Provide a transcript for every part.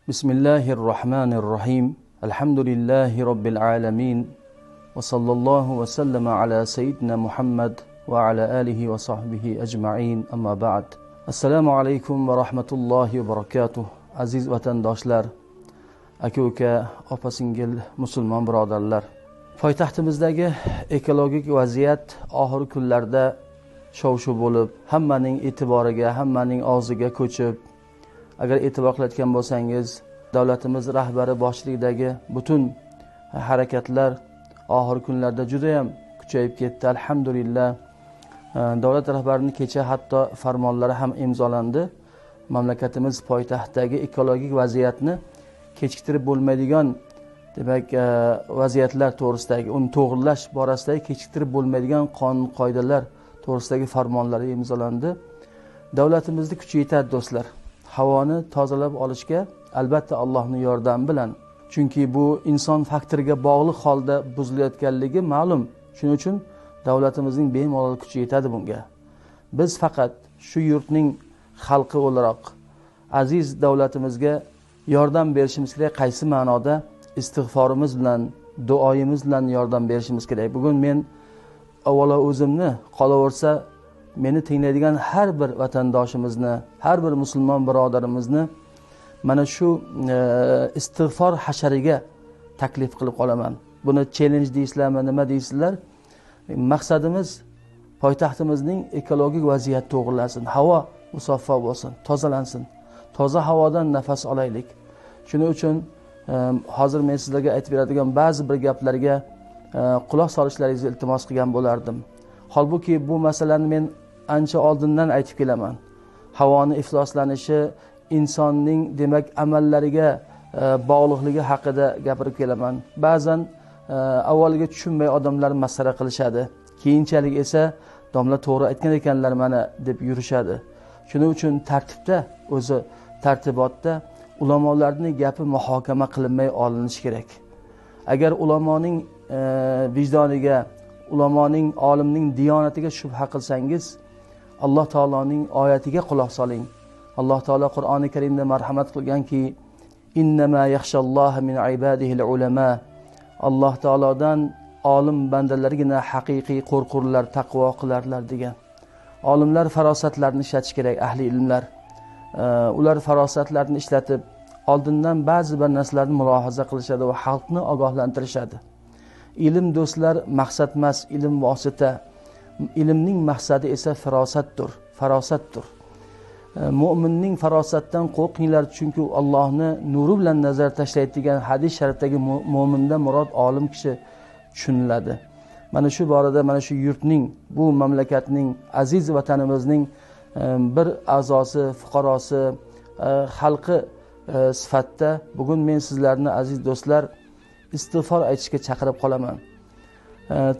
Bismillahirrahmanirrahim. Alhamdulillahi Rabbil alamin. Wa sallallahu wa sallama ala sayyidina Muhammad va ala alihi va sahbihi ajma'in. Amma ba'd. Assalomu alaykum va rahmatullohi va barakatuh. Aziz vatandoshlar, aka-uka, opa-singil musulmon birodarlar. Poytaxtimizdagi ekologik vaziyat oxirgi kunlarda shov-shuv bo'lib, hammaning e'tiboriga, hammaning og'ziga ko'chib, agar e'tibor qilayotgan bo'lsangiz, davlatimiz rahbari boshchiligidagi butun harakatlar oxirgi kunlarda juda ham kuchayib ketdi. Alhamdulillah. Davlat rahbarining kecha hatto farmonlari ham imzolandi. Mamlakatimiz poytaxtdagi ekologik vaziyatni kechiktirib bo'lmaydigan, demak, vaziyatlar to'g'risidagi, uni to'g'rilash borasidagi kechiktirib bo'lmaydigan qonun-qoidalar to'g'risidagi farmonlari imzolandi. Davlatimizni kuchi yetadi do'stlar. Havoni tozalab olishga albatta Allohning yordami bilan. Chunki bu inson faktoriga bog'liq holda buzilayotganligi ma'lum. Shuning uchun davlatimizning bemalol kuchi yetadi bunga. Biz faqat shu yurtning xalqi o'laroq aziz davlatimizga yordam berishimiz kerak. Qaysi ma'noda? Istig'forimiz bilan, duoyimiz bilan yordam berishimiz kerak. Bugun men avvalo o'zimni, qolaversa meni tinglaydigan har bir vatandoshimizni, har bir musulmon birodarimizni mana shu istig'for hashariga taklif qilib qolaman. Buni challenge deysizlarmi, nima deysizlar? Maqsadimiz poytaxtimizning ekologik vaziyati to'g'rilansin, havo musaffo bo'lsin, tozalansin. Toza havodan nafas olaylik. Shuning uchun hozir men sizlarga aytib beradigan ba'zi bir gaplarga quloq solishlaringizni iltimos qilgan bo'lardim. Holbuki bu masalani men ancha oldindan aytib kelaman. Havoni ifloslanishi insonning, demak, amallariga bog'liqligi haqida gapirib kelaman. Ba'zan avvaliga tushunmay odamlar masxara qilishadi. Keyinchalik esa domla to'g'ri aytgan ekanlar mana deb yurishadi. Shuning uchun tartibda, o'zi tartibotda ulamolarning gapi muhokama qilinmay olinishi kerak. Agar ulamoning vijdoniga, ulamoning, olimning diyonatiga shubha qilsangiz, Alloh taoloning oyatiga quloq soling. Alloh taolo Qur'oni Karimda marhamat qilganki, innama yaxshalloha min ibadihil ulama. Alloh taolodan olim bandalargina haqiqiy qo'rqurlar, taqvo qilarlar degan. Olimlar farosatlarini ishlatish kerak, ahli ilmlar. Ular farosatlarini ishlatib, oldindan ba'zi bir narsalarni mulohaza qilishadi va xalqni ogohlantirishadi. Ilm do'stlar maqsad emas, ilm vosita. Ilmning maqsadi esa farosatdir. Mu'minning farosatdan qo'rqinglar, chunki Allohni nuri bilan nazar tashlaydi degan hadis sharifdagi mu'mindan murod olim kishi tushuniladi. Mana shu borada, mana shu yurtning, bu mamlakatning, aziz vatanimizning bir a'zosi, fuqarosi, xalqi sifatida bugun men sizlarni aziz do'stlar istig'for aytishga chaqirib qolaman.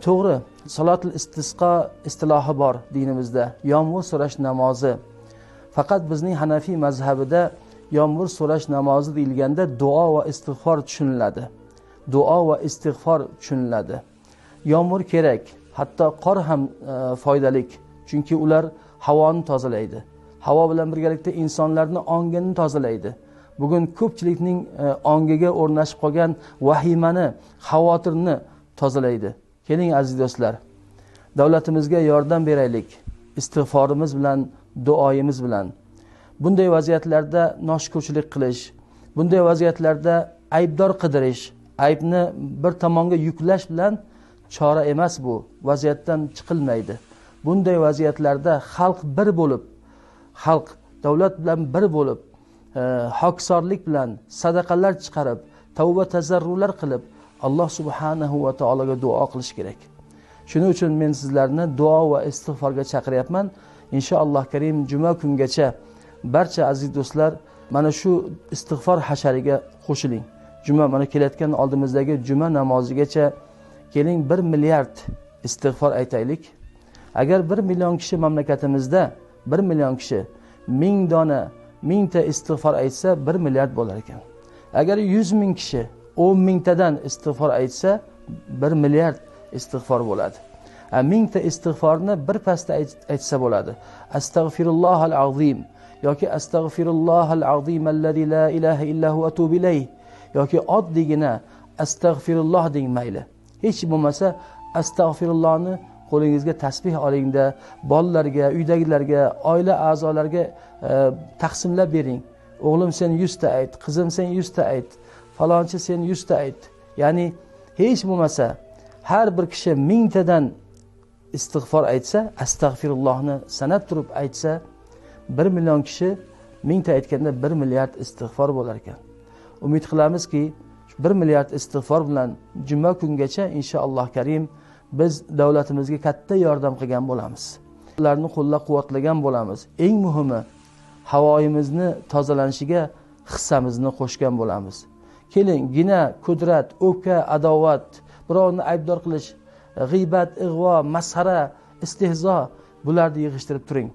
To'g'ri, salotul istisqo istilohi bor dinimizda, yomg'ir so'rash namozi. Faqat bizning Hanafiy mazhabida yomg'ir so'rash namozi deyilganda duo va istig'for tushuniladi. Duo va istig'for tushuniladi. Yomg'ir kerak, hatto qor ham foydali, chunki ular havoni tozalaydi. Havo bilan birgalikda insonlarning ongini tozalaydi. Bugun ko'pchilikning ongiga o'rnashib qolgan vahimani, xavotirni tozalaydi. Keling aziz do'stlar, davlatimizga yordam beraylik, istig'forimiz bilan, duoyimiz bilan. Bunday vaziyatlarda noshukrchilik qilish, bunday vaziyatlarda aybdor qidirish, aybni bir tomonga yuklash bilan chora emas bu. Vaziyatdan chiqilmaydi. Bunday vaziyatlarda xalq bir bo'lib, xalq davlat bilan bir bo'lib, hoksorlik bilan sadaqalar chiqarib, tavba tazarrular qilib Alloh subhanahu va taologa duo qilish kerak. Shuning uchun men sizlarni duo va istig'forga chaqiryapman. Inshaalloh karim juma kungacha barcha aziz do'stlar mana shu istig'for hashariga qo'shiling. Juma mana kelayotgan oldimizdagi juma namozigacha keling 1 milliard istig'for aytaylik. Agar 1 million kishi mamlakatimizda 1 million kishi 1000 dona 1000 ta istig'for aytsa 1 milliard bo'lar ekan. Agar 100 ming kishi 10 mingtadan istig'for aytsa 1 milliard istig'for bo'ladi. 1000 ta istig'forni bir pasda aytsa bo'ladi. Astagfirullohal azim. yoki astag'firullohal azim allazi la ilaha illa huva atubu ilayh yoki oddiygina astag'firulloh deng mayli. Hech bo'lmasa astag'firullohni qo'lingizga tasbih olingda, bolalarga, uydagilarga, oila a'zolariga taqsimlab bering. O'g'lim sen 100 ta ayt, qizim sen 100 ta ayt, falonchi sen 100 ta ayt. Ya'ni hech bo'lmasa har bir kishi 1000 tadan istig'for aytsa, astag'firullohni sanab turib aytsa, 1 million kishi 1000 ta aytganda 1 milliard istig'for bo'lar ekan. Umid qilamizki, 1 milliard istig'for bilan juma kungacha inshaalloh karim biz davlatimizga katta yordam qilgan bo'lamiz. Ularni qo'llab-quvvatlagan bo'lamiz. Eng muhimi, havoyimizni tozalanishiga hissamizni qo'shgan bo'lamiz. Keling, gina, qudrat, o'pka, adovat, birovni aybdor qilish, g'iybat, ig'vo, masxara, istehzo bularni yig'ishtirib turing.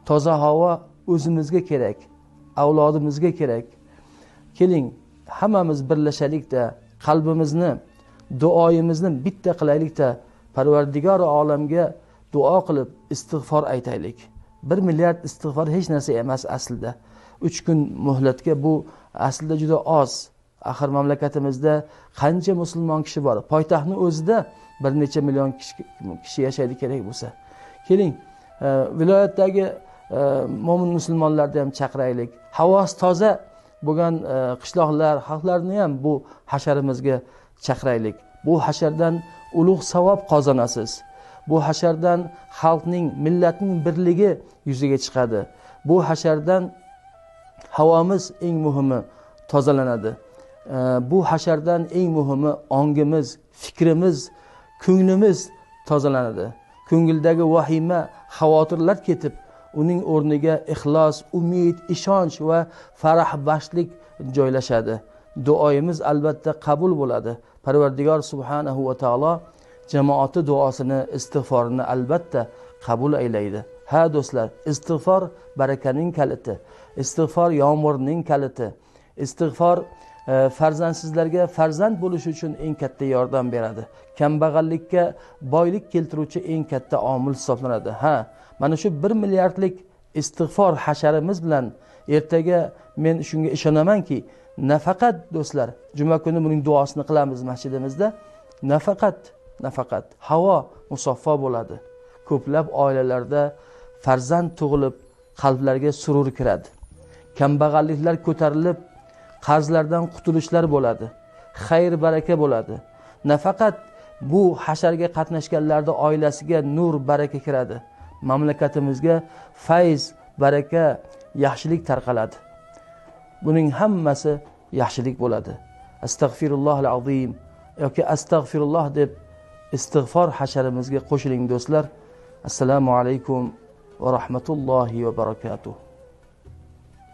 Toza havo o'zimizga kerak, avlodimizga kerak. Keling, hammamiz birlashaylik-da, qalbimizni, duoyimizni bitta qilaylik-da, Parvardigor olamga duo qilib istig'for aytaylik. 1 milliard istig'for hech narsa emas aslida. 3 kun muhlatga bu aslida juda oz. Axir mamlakatimizda qancha musulmon kishi bor? Poytaxtning o'zida bir necha million kishi yashaydi kerak bo'lsa. Keling, viloyatdagi mo'min musulmonlarni ham chaqiraylik. Havosi toza bo'lgan qishloqlar, xalqlarni ham bu hasharimizga chaqiraylik. Bu hashardan ulug' savob qozonasiz. Bu hashardan xalqning, millatning birligi yuzaga chiqadi. Bu hashardan havomiz eng muhimi tozalanadi. Bu hashardan eng muhimi ongimiz, fikrimiz, ko'nglimiz tozalanadi. Ko'ngildagi vahima, xavotirlar ketib, uning o'rniga ixlos, umid, ishonch va farahbaxshlik joylashadi. Duoyimiz albatta qabul bo'ladi. Parvardigor subhanahu va taolo jamoati duosini, istig'forini albatta qabul aylaydi. Ha do'stlar, istig'for barakaning kaliti. Istig'for yomg'irning kaliti. Istig'for farzandsizlarga farzand bo'lish uchun eng katta yordam beradi. Kambag'allikka boylik keltiruvchi eng katta omil hisoblanadi. Ha, mana shu 1 milliardlik istig'for hasharimiz bilan ertaga men shunga ishonamanki, nafaqat do'stlar, juma kuni buning duosini qilamiz masjidimizda, nafaqat havo musaffo bo'ladi. Ko'plab oilalarda farzand tug'ilib, qalblarga surur kiradi. Kambag'alliklar ko'tarilib, qarzlardan qutulishlar bo'ladi. Xayr baraka bo'ladi. Nafaqat bu hasharga qatnashganlarning oilasiga nur baraka kiradi. Mamlakatimizga fayz, baraka, yaxshilik tarqaladi. Buning hammasi yaxshilik bo'ladi. Astag'firullohal azim yoki astag'firulloh deb istig'for hasharimizga qo'shiling do'stlar. Assalomu alaykum va rahmatullohi va barakatuh.